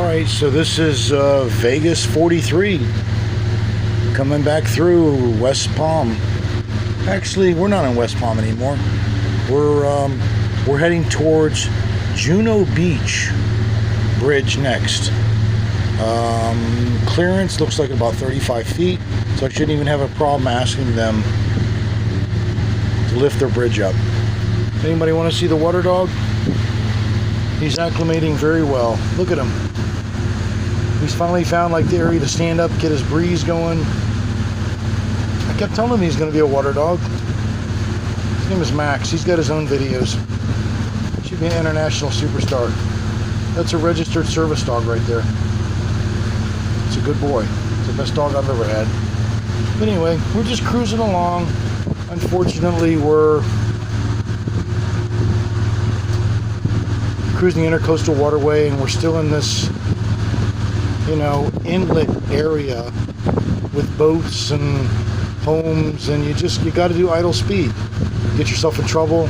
Alright, so this is Vegas 43 coming back through West Palm. Actually, we're not in West Palm anymore. We're heading towards Juno Beach Bridge next. Clearance looks like about 35 feet, so I shouldn't even have a problem asking them to lift their bridge up. Anybody want to see the water dog? He's acclimating very well. Look at him. He's finally found like the area to stand up, get his breeze going. I kept telling him he's going to be a water dog. His name is Max. He's got his own videos. Should be an international superstar. That's a registered service dog right there. It's a good boy. It's the best dog I've ever had. But anyway, we're just cruising along. Unfortunately, we're cruising the Intercoastal Waterway, and we're still in this, inlet area with boats and homes, and you got to do idle speed. Get yourself in trouble.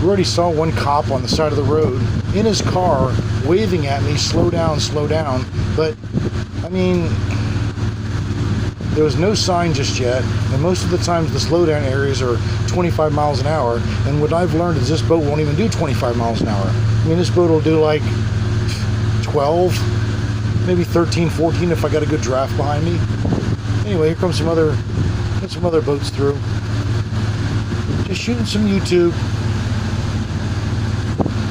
We already saw one cop on the side of the road in his car waving at me, slow down, slow down. But I mean, there was no sign just yet, and most of the times the slowdown areas are 25 miles an hour, and what I've learned is this boat won't even do 25 miles an hour. I mean, this boat will do like 12, maybe 13, 14 if I got a good draft behind me. Anyway, here comes some other boats through. Just shooting some YouTube.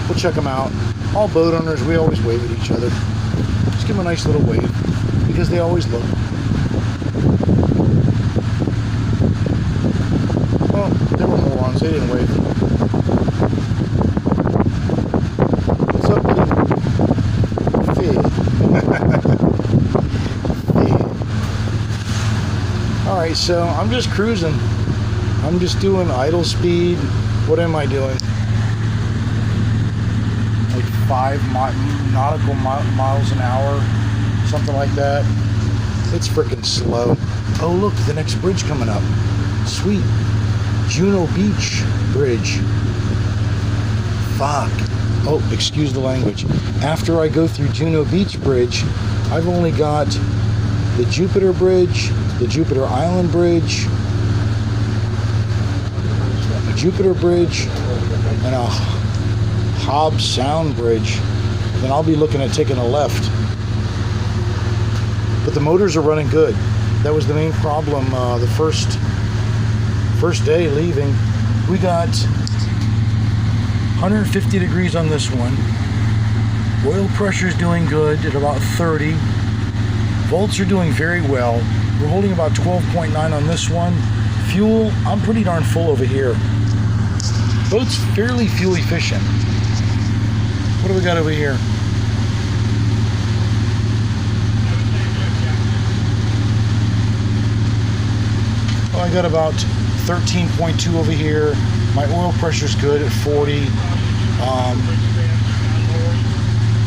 We'll check them out. All boat owners, we always wave at each other. Just give them a nice little wave, because they always look. Well, they were morons. They didn't wave. What's up, buddy? Alright, so I'm just cruising. I'm just doing idle speed. What am I doing? Like 5 nautical miles an hour. Something like that. It's freaking slow. Oh, look, the next bridge coming up. Sweet. Juno Beach Bridge. Fuck. Oh, excuse the language. After I go through Juno Beach Bridge, I've only got the Jupiter Bridge, the Jupiter Island Bridge, a Jupiter Bridge, and a Hobbs Sound Bridge. Then I'll be looking at taking a left. But the motors are running good. That was the main problem the first day leaving. We got 150 degrees on this one. Oil pressure is doing good at about 30. Volts are doing very well. We're holding about 12.9 on this one. Fuel, I'm pretty darn full over here. Boat's fairly fuel efficient. What do we got over here? Well, I got about 13.2 over here. My oil pressure's good at 40.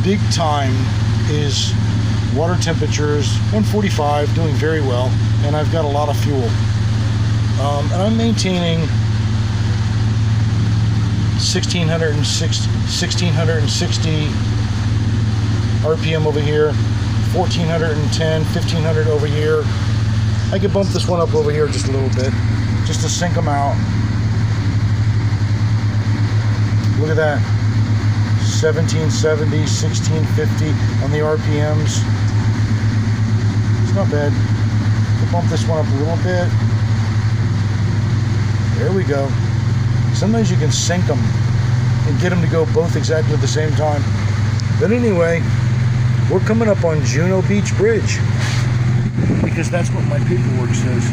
Big time is water temperatures 145, doing very well, and I've got a lot of fuel. And I'm maintaining 1660 RPM over here, 1410, 1500 over here. I could bump this one up over here just a little bit, just to sync them out. Look at that. 1770, 1650 on the RPMs. It's not bad. I'll bump this one up a little bit. There we go. Sometimes you can sync them and get them to go both exactly at the same time. But anyway, we're coming up on Juno Beach Bridge, because that's what my paperwork says.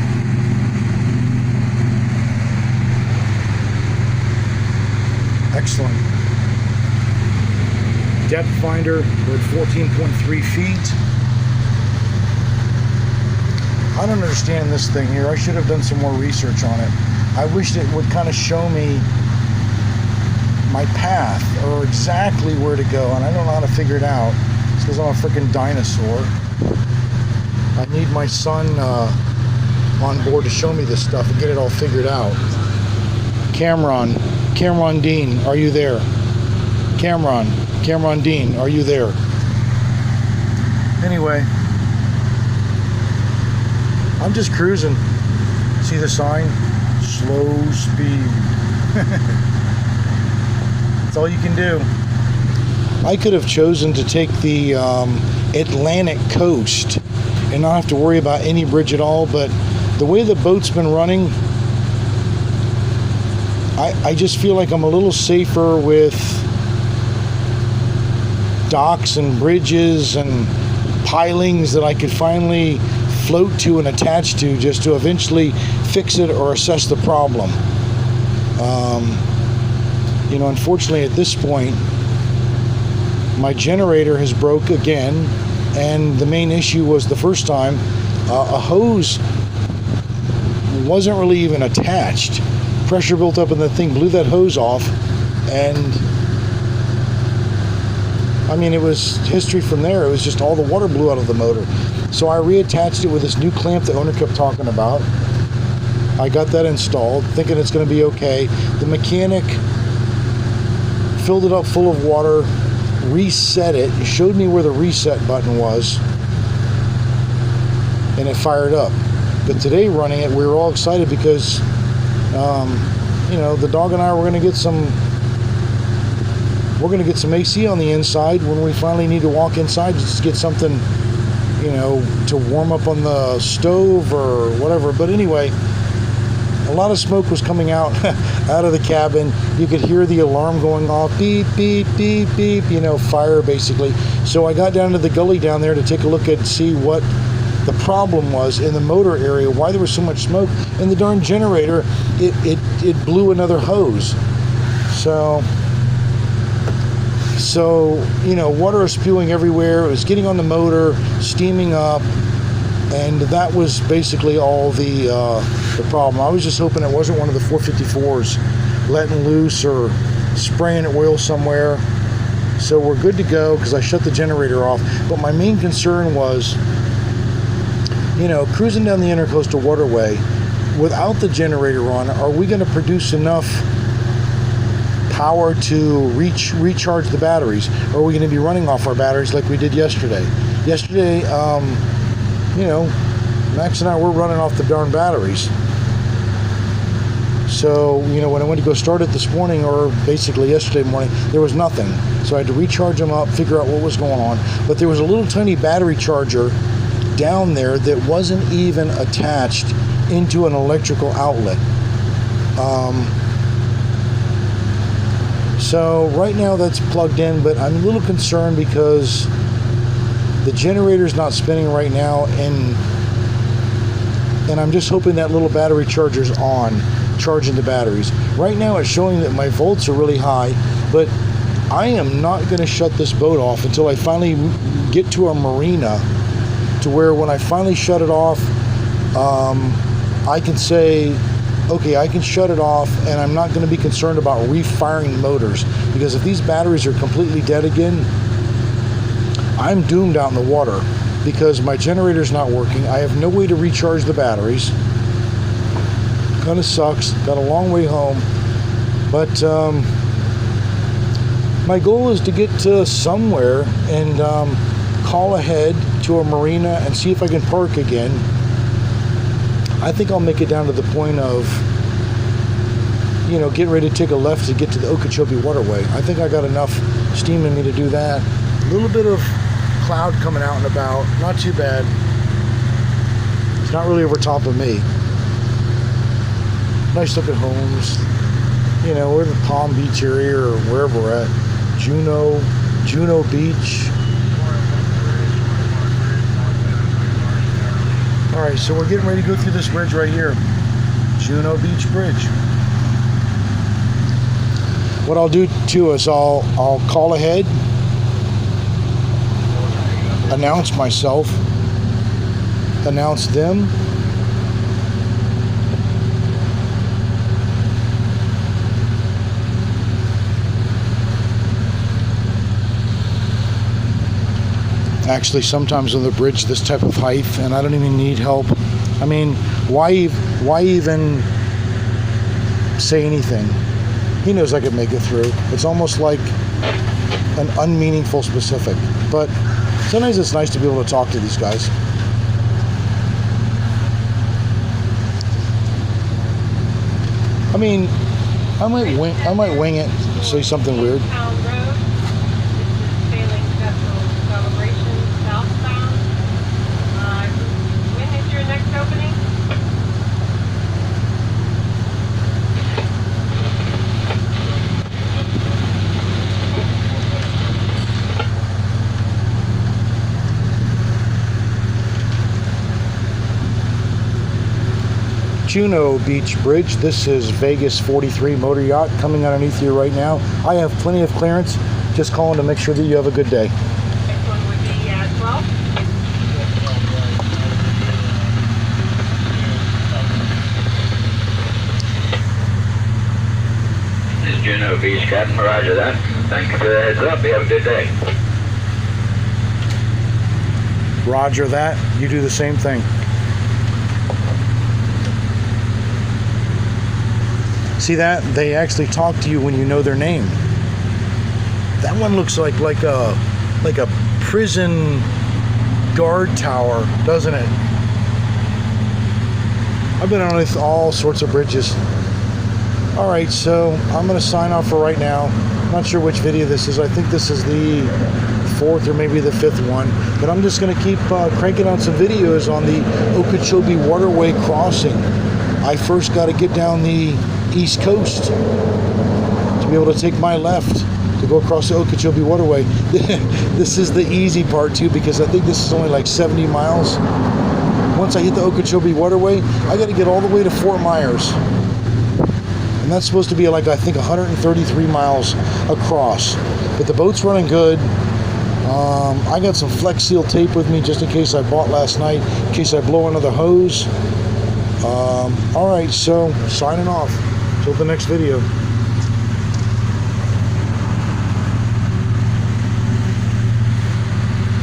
Excellent. Depth finder, we're at 14.3 feet. I don't understand this thing here. I should have done some more research on it. I wish it would kind of show me my path, or exactly where to go, and I don't know how to figure it out. It's because I'm a freaking dinosaur. I need my son on board to show me this stuff and get it all figured out. Cameron Dean, are you there? Cameron Dean, are you there? Anyway, I'm just cruising. See the sign? Slow speed. That's all you can do. I could have chosen to take the Atlantic coast and not have to worry about any bridge at all, but the way the boat's been running, I just feel like I'm a little safer with docks and bridges and pilings that I could finally float to and attach to, just to eventually fix it or assess the problem. You know, unfortunately at this point, my generator has broke again, and the main issue was the first time a hose wasn't really even attached. Pressure built up and the thing blew that hose off, and I mean, it was history from there. It was just all the water blew out of the motor. So I reattached it with this new clamp the owner kept talking about. I got that installed, thinking it's going to be okay. The mechanic filled it up full of water, reset it, showed me where the reset button was, and it fired up. But today running it, we were all excited because you know, the dog and I were going to get some AC on the inside when we finally need to walk inside just to get something, you know, to warm up on the stove or whatever. But anyway, a lot of smoke was coming out out of the cabin. You could hear the alarm going off, beep, beep, beep, beep, you know, fire basically. So I got down to the gully down there to take a look and see what the problem was in the motor area, why there was so much smoke. And the darn generator, it blew another hose. So, you know, water was spewing everywhere. It was getting on the motor, steaming up, and that was basically all the problem. I was just hoping it wasn't one of the 454s letting loose or spraying oil somewhere. So we're good to go because I shut the generator off. But my main concern was, you know, cruising down the Intercoastal Waterway without the generator on, are we going to produce enough power to recharge the batteries? Or are we going to be running off our batteries like we did yesterday? Yesterday, you know, Max and I were running off the darn batteries. So, you know, when I went to go start it this morning, or basically yesterday morning, there was nothing. So I had to recharge them up, figure out what was going on. But there was a little tiny battery charger down there that wasn't even attached into an electrical outlet. So right now that's plugged in, but I'm a little concerned because the generator's not spinning right now, and I'm just hoping that little battery charger's on, charging the batteries. Right now it's showing that my volts are really high, but I am not going to shut this boat off until I finally get to a marina to where when I finally shut it off, I can say, okay, I can shut it off, and I'm not going to be concerned about refiring motors, because if these batteries are completely dead again, I'm doomed out in the water because my generator's not working. I have no way to recharge the batteries. Kind of sucks. Got a long way home, but my goal is to get to somewhere and call ahead to a marina and see if I can park again. I think I'll make it down to the point of, you know, getting ready to take a left to get to the Okeechobee waterway. I think I got enough steam in me to do that. A little bit of cloud coming out and about, not too bad. It's not really over top of me. Nice looking homes. You know, we're in the Palm Beach area or wherever we're at. Juno Beach. Alright, so we're getting ready to go through this bridge right here. Juno Beach Bridge. What I'll do too is I'll call ahead, announce myself, announce them, actually sometimes on the bridge this type of height, and I don't even need help. I mean, why even say anything? He knows I could make it through. It's almost like an unmeaningful specific, but Sometimes it's nice to be able to talk to these guys. I mean, I might wing it, say something weird. Town Road. This is Sailing Vessel Celebration southbound. When is your next opening? Juno Beach Bridge. This is Vegas 43 motor yacht coming underneath you right now. I have plenty of clearance. Just calling to make sure that you have a good day. Next one would be 12. This is Juno Beach, Captain. Roger that. Thank you for the heads up. You have a good day. Roger that. You do the same thing. See that? They actually talk to you when you know their name. That one looks like a prison guard tower, doesn't it? I've been on all sorts of bridges. All right, so I'm going to sign off for right now. I'm not sure which video this is. I think this is the 4th or maybe the 5th one. But I'm just going to keep cranking out some videos on the Okeechobee Waterway crossing. I first got to get down the East Coast to be able to take my left to go across the Okeechobee Waterway. This is the easy part too, because I think this is only like 70 miles. Once I hit the Okeechobee Waterway, I got to get all the way to Fort Myers, and that's supposed to be like, I think, 133 miles across. But the boat's running good. I got some Flex Seal tape with me just in case I bought last night, in case I blow another hose. All right, so signing off. Till the next video.